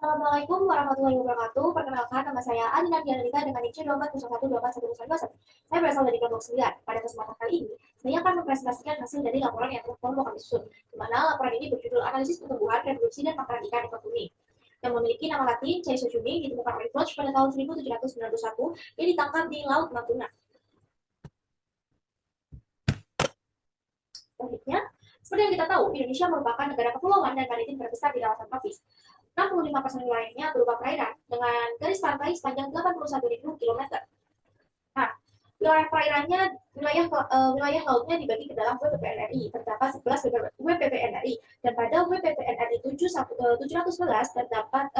Assalamualaikum warahmatullahi wabarakatuh. Perkenalkan, nama saya Adina Dianalita dengan NIC 24012411. Saya berasal dari kelompok 9. Pada kesempatan kali ini, saya akan mempresentasikan hasil dari laporan yang kelompok kami susun, di mana laporan ini berjudul Analisis Pertumbuhan, Reproduksi, dan Makanan Ikan Ekor Kuning, yang memiliki nama latin Caesochuni, ditemukan oleh Bloch pada tahun 1791 yang ditangkap di Laut Natuna. Selanjutnya, seperti yang kita tahu, Indonesia merupakan negara kepulauan dan maritim terbesar di kawasan tropis. 65% wilayahnya berupa perairan dengan garis pantai sepanjang 81.000 km. Nah, wilayah perairannya, wilayah lautnya dibagi ke dalam WPPNRI, terdapat 11 WPPNRI, dan pada WPPNRI 711 terdapat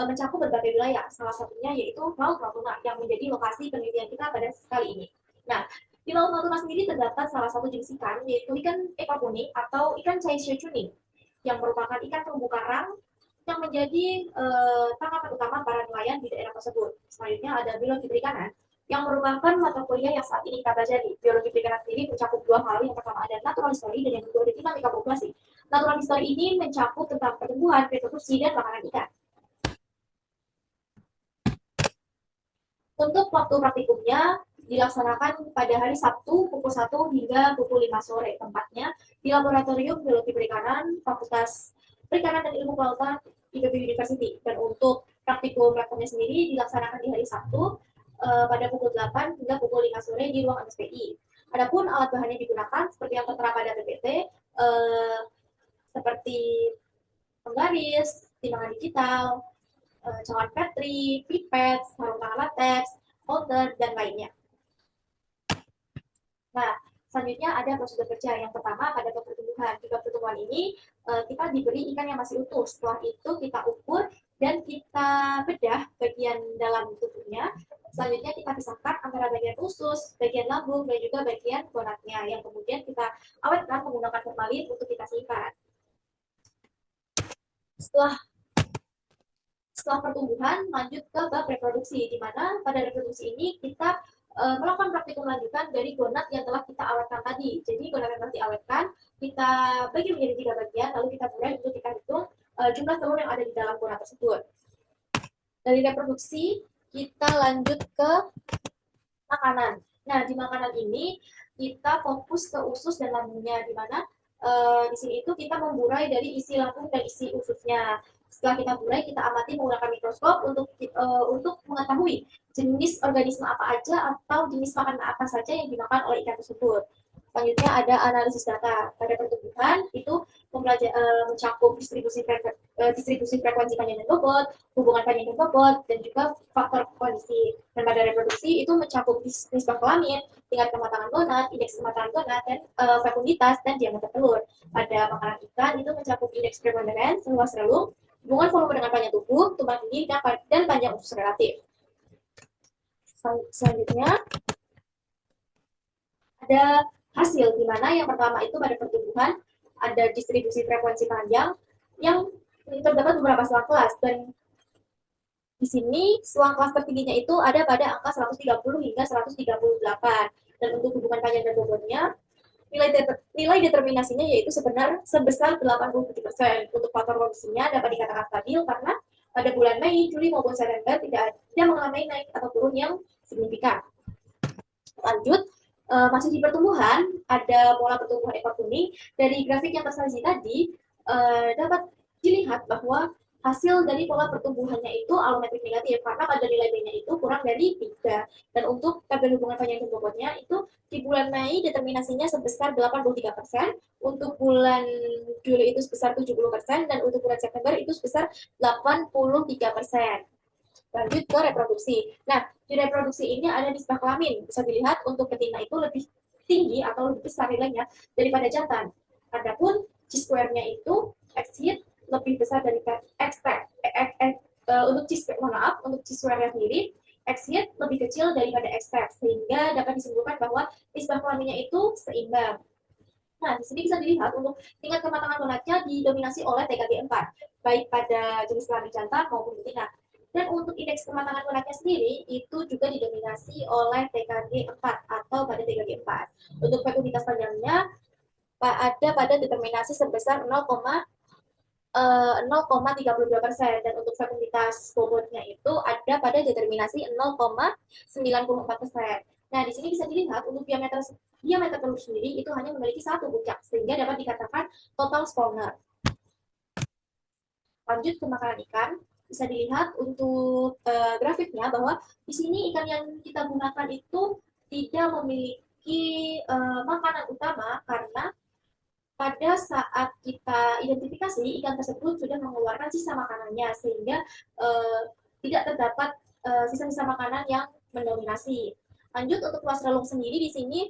mencakup berbagai wilayah, salah satunya yaitu Laut Natuna yang menjadi lokasi penelitian kita pada kali ini. Nah, di Laut Natuna sendiri terdapat salah satu jenis ikan, yaitu ikan ekor kuning atau ikan Caesochuni, yang merupakan ikan terumbu karang yang menjadi tangkapan utama para nelayan di daerah tersebut. Selanjutnya ada biologi perikanan, yang merupakan mata kuliah yang saat ini kita pelajari. Biologi perikanan sendiri mencakup dua hal, yang pertama ada natural history dan yang kedua ada dinamika populasi. Natural history ini mencakup tentang pertumbuhan, reproduksi, dan makanan ikan. Untuk waktu praktikumnya dilaksanakan pada hari Sabtu pukul 1 hingga pukul 5 sore. Tempatnya di Laboratorium Biologi Perikanan, Fakultas Perikanan dan Ilmu Kelautan IPB University. Dan untuk praktikumnya sendiri dilaksanakan di hari Sabtu pada pukul 8 hingga pukul 5 sore di ruang MSPI. Adapun alat bahannya digunakan seperti yang tertera pada PPT, seperti penggaris, timbangan digital, cawan Petri, pipet, sarung tangan latex, holder, dan lainnya. Nah, selanjutnya ada prosedur kerja. Yang pertama pada pertumbuhan. Di pertumbuhan ini kita diberi ikan yang masih utuh. Setelah itu kita ukur dan kita bedah bagian dalam tubuhnya. Selanjutnya kita pisahkan antara bagian usus, bagian lambung, dan juga bagian gonadnya, yang kemudian kita awetkan menggunakan formalin untuk kita simpan. Setelah pertumbuhan, lanjut ke bab reproduksi, di mana pada reproduksi ini kita melakukan praktikum lanjutan dari gonad yang telah kita awetkan tadi. Jadi gonad yang telah diawetkan, kita bagi menjadi 3 bagian, lalu kita burai untuk kita hitung jumlah telur yang ada di dalam gonad tersebut. Dari reproduksi, kita lanjut ke makanan. Nah, di makanan ini kita fokus ke usus dan lambungnya, di mana di sini itu kita memburai dari isi lambung dan isi ususnya. Setelah kita burai, kita amati menggunakan mikroskop untuk mengetahui jenis organisme apa aja atau jenis makanan apa saja yang dimakan oleh ikan tersebut. Selanjutnya ada analisis data. Pada pertumbuhan itu mencakup distribusi frekuensi panjang dan bobot, hubungan panjang dan bobot, dan juga faktor kondisi. Dan pada reproduksi itu mencakup nisbah kelamin, tingkat kematangan gonad, indeks kematangan gonad, dan fekunditas dan diameter telur. Pada makanan ikan itu mencakup indeks preponderans, luas relung, hubungan volume dengan panjang tubuh, tumbang tinggi, dan panjang usus relatif. Selanjutnya ada hasil, di mana yang pertama itu pada pertumbuhan ada distribusi frekuensi panjang yang terdapat beberapa selang kelas, dan di sini selang kelas tertingginya itu ada pada angka 130 hingga 138, dan untuk hubungan panjang dan bobotnya nilai determinasinya yaitu sebesar 87%. Untuk faktor kondisinya dapat dikatakan stabil karena pada bulan Mei, Juli maupun September tidak mengalami naik atau turun yang signifikan. Lanjut, masih di pertumbuhan, ada pola pertumbuhan ekor kuning. Dari grafik yang tersaji tadi dapat dilihat bahwa hasil dari pola pertumbuhannya itu alometrik negatif karena pada nilai B-nya itu kurang dari 3. Dan untuk tabel hubungan panjang dan bobotnya itu di bulan Mei determinasinya sebesar 83%, untuk bulan Juli itu sebesar 70%, dan untuk bulan September itu sebesar 83%. Lanjut ke reproduksi. Nah, di reproduksi ini ada nisbah kelamin. Bisa dilihat untuk betina itu lebih tinggi atau lebih besar nilainya daripada jantan. Adapun G-square-nya itu X-hit lebih besar dari X-tag. Untuk G-square-nya sendiri, X-hit lebih kecil daripada X-tag, sehingga dapat disimpulkan bahwa nisbah kelaminnya itu seimbang. Nah, di sini bisa dilihat untuk tingkat kematangan gonadnya didominasi oleh TKG 4, baik pada jenis kelamin jantan maupun betina. Dan untuk indeks kematangan gonadnya sendiri itu juga didominasi oleh TKG 4 atau pada TKG 4. Untuk fekunditas panjangnya ada pada determinasi sebesar 0,32% dan untuk fekulitas bobotnya itu ada pada determinasi 0,94%. Nah, di sini bisa dilihat untuk diameter telur sendiri itu hanya memiliki satu puncak sehingga dapat dikatakan total spawner. Lanjut ke makanan ikan, bisa dilihat untuk grafiknya bahwa di sini ikan yang kita gunakan itu tidak memiliki makanan utama karena pada saat kita identifikasi ikan tersebut sudah mengeluarkan sisa makanannya sehingga tidak terdapat sisa-sisa makanan yang mendominasi. Lanjut untuk luas relung sendiri di sini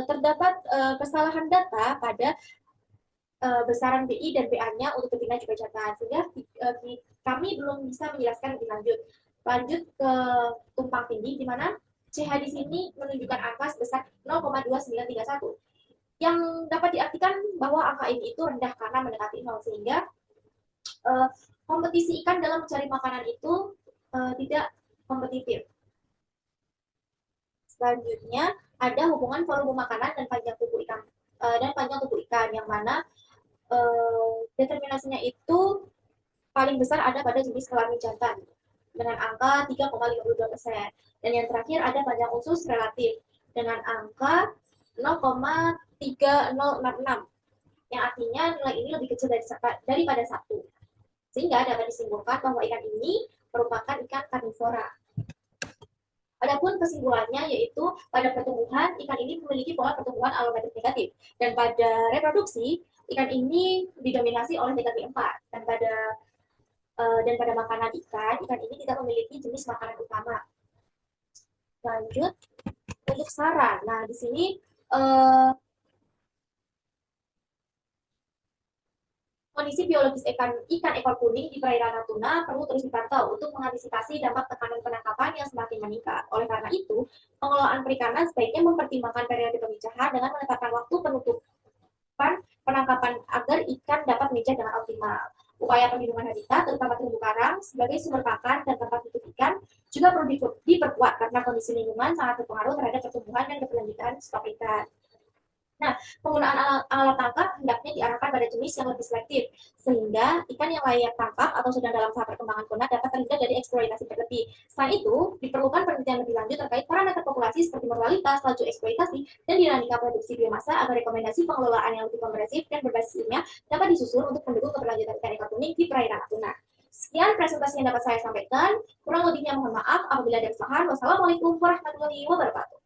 terdapat kesalahan data pada besaran BI dan BA-nya untuk betina juga jantan sehingga kami belum bisa menjelaskan lebih lanjut. Lanjut ke tumpang tindih di mana CH di sini menunjukkan angka sebesar 0,2931 yang dapat diartikan bahwa angka ini itu rendah karena mendekati 0 sehingga kompetisi ikan dalam mencari makanan itu tidak kompetitif. Selanjutnya ada hubungan volume makanan dan panjang tubuh ikan yang mana determinasinya itu paling besar ada pada jenis kelamin jantan dengan angka 3,52%. Dan yang terakhir ada panjang usus relatif dengan angka 0,3066 yang artinya nilai ini lebih kecil daripada 1. Sehingga dapat disimpulkan bahwa ikan ini merupakan ikan karnivora. Adapun kesimpulannya yaitu pada pertumbuhan ikan ini memiliki pola pertumbuhan alometrik negatif dan pada reproduksi ikan ini didominasi oleh TKB4 dan pada makanan ikan ini tidak memiliki jenis makanan utama. Lanjut untuk saran. Nah, di sini kondisi biologis ikan ekor kuning di perairan Natuna perlu terus dipantau untuk mengantisipasi dampak tekanan penangkapan yang semakin meningkat. Oleh karena itu, pengelolaan perikanan sebaiknya mempertimbangkan periode pemijahan dengan menetapkan waktu penutupan penangkapan agar ikan dapat memijah dengan optimal. Upaya perlindungan habitat, terutama terumbu karang, sebagai sumber pakan dan tempat hidup ikan, juga perlu diperkuat karena kondisi lingkungan sangat berpengaruh terhadap pertumbuhan dan keberlanjutan stok ikan. Nah, penggunaan alat tangkap hendaknya diarahkan pada jenis yang lebih selektif, sehingga ikan yang layak tangkap atau sedang dalam tahap perkembangan konat dapat terhindar dari eksploitasi berlebih. Selain itu, diperlukan penelitian lebih lanjut terkait parameter populasi seperti mortalitas, laju eksploitasi, dan dinamika produksi biomasa agar rekomendasi pengelolaan yang lebih komprehensif dan berbasis ilmiah dapat disusun untuk mendukung keberlanjutan ikan ekor kuning di perairan Natuna. Sekian presentasi yang dapat saya sampaikan. Kurang lebihnya mohon maaf apabila ada kesalahan. Wassalamualaikum warahmatullahi wabarakatuh.